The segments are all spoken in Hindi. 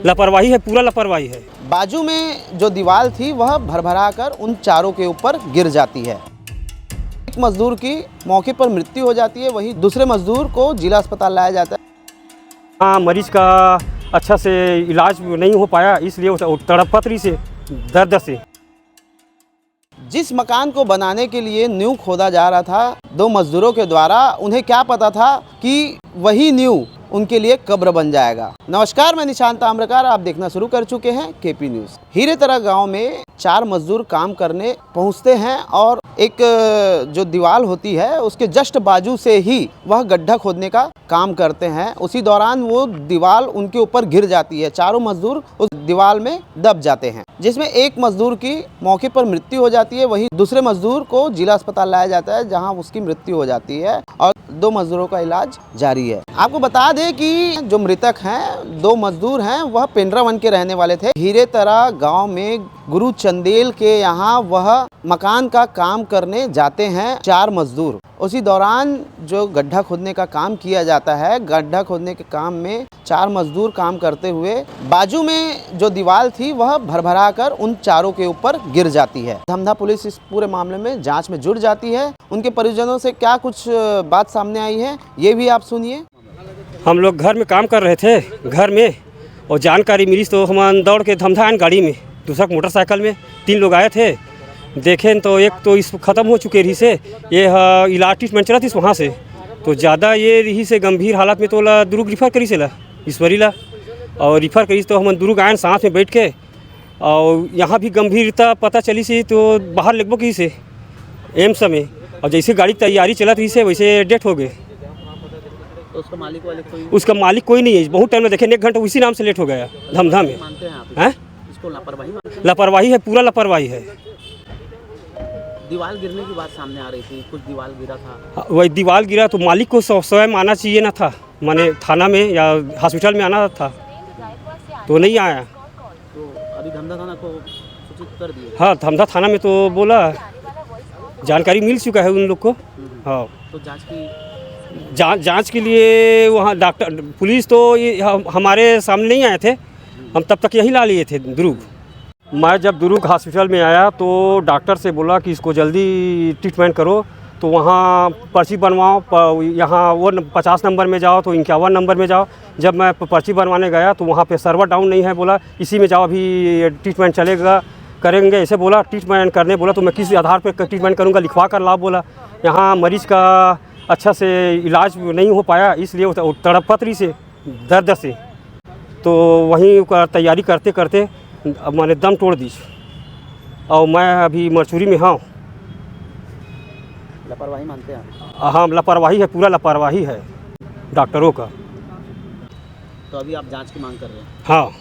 लापरवाही है, पूरा लापरवाही है। बाजू में जो दीवार थी वह भरभरा कर उन चारों के ऊपर गिर जाती है। एक मजदूर की मौके पर मृत्यु हो जाती है, वहीं दूसरे मजदूर को जिला अस्पताल लाया जाता है। हाँ, मरीज का अच्छा से इलाज नहीं हो पाया, इसलिए वो तड़प रही से दर्द से। जिस मकान को बनाने के लिए नींव खोदा जा रहा था दो मजदूरों के द्वारा, उन्हें क्या पता था कि वही नींव उनके लिए कब्र बन जाएगा। नमस्कार, मैं निशांत ताम्रकार, आप देखना शुरू कर चुके हैं केपी न्यूज़। हीरेतरा गांव में 4 मजदूर काम करने पहुंचते हैं और एक जो दीवार होती है उसके जस्ट बाजू से ही वह गड्ढा खोदने का काम करते हैं। उसी दौरान वो दीवार उनके ऊपर गिर जाती है। चारों मजदूर उस दीवार में दब जाते हैं, जिसमें एक मजदूर की मौके पर मृत्यु हो जाती है, वहीं दूसरे मजदूर को जिला अस्पताल लाया जाता है, जहां उसकी मृत्यु हो जाती है और 2 मजदूरों का इलाज जारी है। आपको बता दें कि जो मृतक हैं, 2 मजदूर हैं, वह पेंड्रावन के रहने वाले थे। हीरेतरा गांव में गुरु चंदेल के यहाँ वह मकान का काम करने जाते हैं 4 मजदूर। उसी दौरान जो गड्ढा खोदने का काम किया जाता है, गड्ढा खोदने के काम में 4 मजदूर काम करते हुए बाजू में जो दीवार थी वह भरभरा कर उन चारों के ऊपर गिर जाती है। धमधा पुलिस इस पूरे मामले में जांच में जुट जाती है। उनके परिजनों से क्या कुछ बात सामने आई है, ये भी आप सुनिए। हम लोग घर में काम कर रहे थे, घर में, और जानकारी मिली तो हम दौड़ के धमधा आए गाड़ी में, दूसरा मोटरसाइकिल में 3 लोग आए थे। देखें तो एक तो इस ख़त्म हो चुके रही से, ये इलाज ट्रीटमेंट चला थी वहाँ से, तो ज़्यादा ये रही से गंभीर हालत में तो दुर्ग रिफ़र करी से ला ईश्वरी ला, और रिफ़र करी तो हम दुर्ग आए साथ में बैठ के, और यहाँ भी गंभीरता पता चली सी तो बाहर लगभग ही से एम्स में, और जैसे गाड़ी तैयारी चला थी से वैसे डेथ हो गए। तो उसका मालिक वाले कोई? उसका मालिक कोई नहीं है। बहुत टाइम में देखे, 1 घंटा उसी नाम से लेट हो गया धमधा में। मानते हैं आप हैं? इसको लापरवाही? लापरवाही है, पूरा लापरवाही है। दीवार गिरने की बात सामने आ रही थी, कुछ दीवार गिरा था। वही दीवार गिरा तो मालिक को स्वयं आना चाहिए ना था, माने थाना में या हॉस्पिटल में आना था, तो नहीं आया। तो अभी धमधा थाना को सूचित कर दिया? हाँ, धमधा थाना में तो बोला, जानकारी मिल चुका है उन लोग को। हाँ, तो जांच के लिए वहाँ डॉक्टर पुलिस तो ये हमारे सामने नहीं आए थे, हम तब तक यही ला लिए थे दुर्ग। मैं जब दुर्ग हॉस्पिटल में आया तो डॉक्टर से बोला कि इसको जल्दी ट्रीटमेंट करो, तो वहाँ पर्ची बनवाओ, यहाँ वो 50 नंबर में जाओ तो 51 नंबर में जाओ। जब मैं पर्ची बनवाने गया तो वहाँ पे सर्वर डाउन नहीं है, बोला इसी में जाओ, अभी ट्रीटमेंट चलेगा, करेंगे ऐसे बोला। ट्रीटमेंट करने बोला तो मैं किस आधार पर ट्रीटमेंट करूँगा, लिखवा कर ला बोला। यहाँ मरीज़ का अच्छा से इलाज नहीं हो पाया, इसलिए वो तड़प रही से दर्द से, तो वहीं का तैयारी करते करते मैंने दम तोड़ दी, और मैं अभी मरचूरी में। हाँ, लापरवाही मानते हैं? हाँ, लापरवाही है, पूरा लापरवाही है डॉक्टरों का। तो अभी आप जांच की मांग कर रहे हैं? हाँ,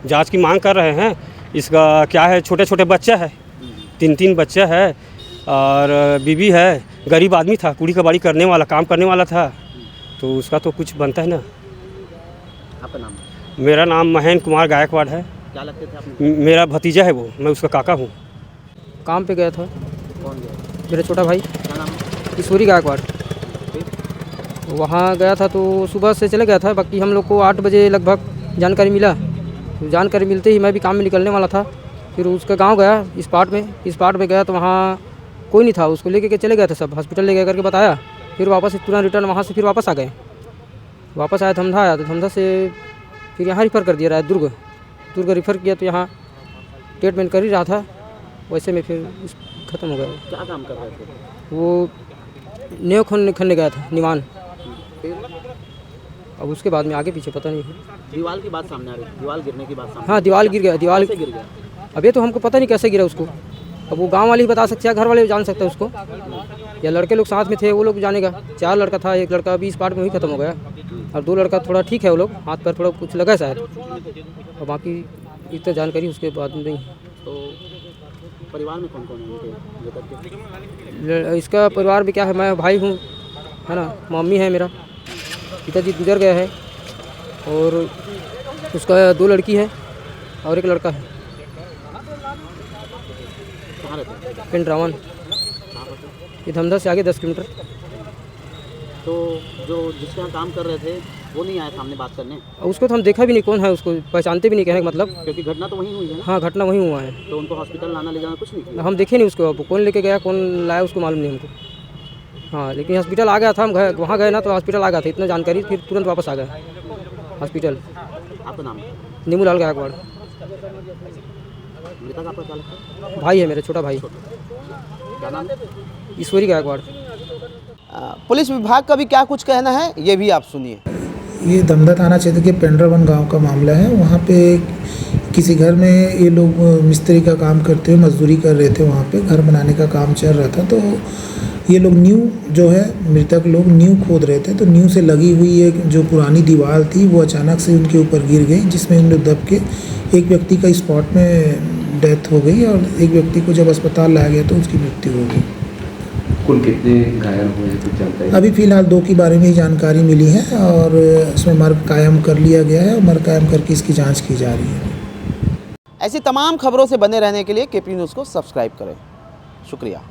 जांच की मांग कर रहे हैं। इसका क्या है, छोटे छोटे बच्चे हैं, 3 बच्चे हैं, और बीवी है। गरीब आदमी था, कुड़ी कबाड़ी करने वाला, काम करने वाला था, तो उसका तो कुछ बनता है ना। आपका नाम? मेरा नाम महेंद्र कुमार गायकवाड़ है। क्या लगते थे आप? मेरा भतीजा है वो, मैं उसका काका हूँ। काम पे गया था। कौन गया? मेरा छोटा भाई। क्या नाम है? ईश्वरी गायकवाड़। वहाँ गया था तो सुबह से चले गया था, बाकी हम लोग को 8 बजे लगभग जानकारी मिला, तो जानकारी मिलते ही मैं भी काम में निकलने वाला था। फिर उसका गांव गया, इस पार्ट में गया तो वहाँ कोई नहीं था, उसको लेके के चले गए थे सब, हॉस्पिटल ले गए करके बताया। फिर वापस तुरंत रिटर्न वहाँ से फिर वापस आ गए। वापस आया धमधा आया, तो धमधा से फिर यहाँ रिफ़र कर दिया रहा है दुर्ग रिफ़र किया, तो यहाँ ट्रीटमेंट कर ही रहा था, वैसे में फिर ख़त्म हो गया। क्या काम कर रहे थे वो? नींव खनने गया था, निवान। अब उसके बाद में आगे पीछे पता नहीं है। दीवार की बात सामने आ रही है, दीवार गिरने की बात सामने? हाँ, दीवार गिर गया। दीवार गिर गया? अब ये तो हमको पता नहीं कैसे गिरा उसको, अब वो गांव वाले ही बता सकते हैं, घर वाले भी जान सकते हैं उसको, या लड़के लोग साथ में थे वो लोग जानेगा। 4 लड़का था, 1 लड़का अभी इस पार्ट में ही ख़त्म हो गया, और 2 लड़का थोड़ा ठीक है, वो लोग हाथ पैर थोड़ा कुछ लगा शायद, और बाकी इतना जानकारी उसके बाद में नहीं। तो परिवार में कौन कौन है? इसका परिवार में क्या है, मैं भाई हूँ, है ना, मम्मी है, मेरा पिताजी गुजर गए हैं, और उसका 2 लड़की है और 1 लड़का है। कहाँ रहते हैं? पेंड्रावन, ये धमधा से आगे 10 किलोमीटर। तो जो जिसके यहाँ काम कर रहे थे वो नहीं आया सामने बात करने? उसको तो हम देखा भी नहीं कौन है, उसको पहचानते भी नहीं, कहने का मतलब। क्योंकि घटना तो वहीं हुई है ना। हाँ, घटना वहीं हुआ है। तो उनको हॉस्पिटल लाना ले जाना कुछ नहीं किया? हम देखे नहीं उसको, अब कौन लेके गया कौन लाया उसको मालूम नहीं हमको। हाँ, लेकिन हॉस्पिटल आ गया था, हम वहाँ गए ना तो हॉस्पिटल आ गया था, इतना जानकारी, फिर तुरंत वापस आ गए हॉस्पिटल। आपका नाम? नीमू लाल गायकवाड़। मृतक आपका क्या लगता है? भाई है मेरा, छोटा भाई, क्या नाम है? ईश्वरी गायकवाड़। पुलिस विभाग का भी क्या कुछ कहना है ये भी आप सुनिए। ये दमदा थाना क्षेत्र के पेंड्रावन गांव का मामला है। वहाँ पे किसी घर में ये लोग मिस्त्री का काम करते हुए मजदूरी कर रहे थे। वहाँ पे घर बनाने का काम चल रहा था, तो ये लोग न्यू जो है, मृतक लोग न्यू खोद रहे थे, तो न्यू से लगी हुई एक जो पुरानी दीवार थी वो अचानक से उनके ऊपर गिर गई, जिसमें उन लोग दब के एक व्यक्ति का स्पॉट में डेथ हो गई और एक व्यक्ति को जब अस्पताल लाया गया तो उसकी मृत्यु हो गई। कुल कितने घायल हुए हैं कुछ जानकारी? अभी फ़िलहाल 2 के बारे में ही जानकारी मिली है और इसमें मर्ग कायम कर लिया गया है और मर्ग कायम करके इसकी जांच की जा रही है। ऐसी तमाम खबरों से बने रहने के लिए केपी न्यूज़ को सब्सक्राइब करें। शुक्रिया।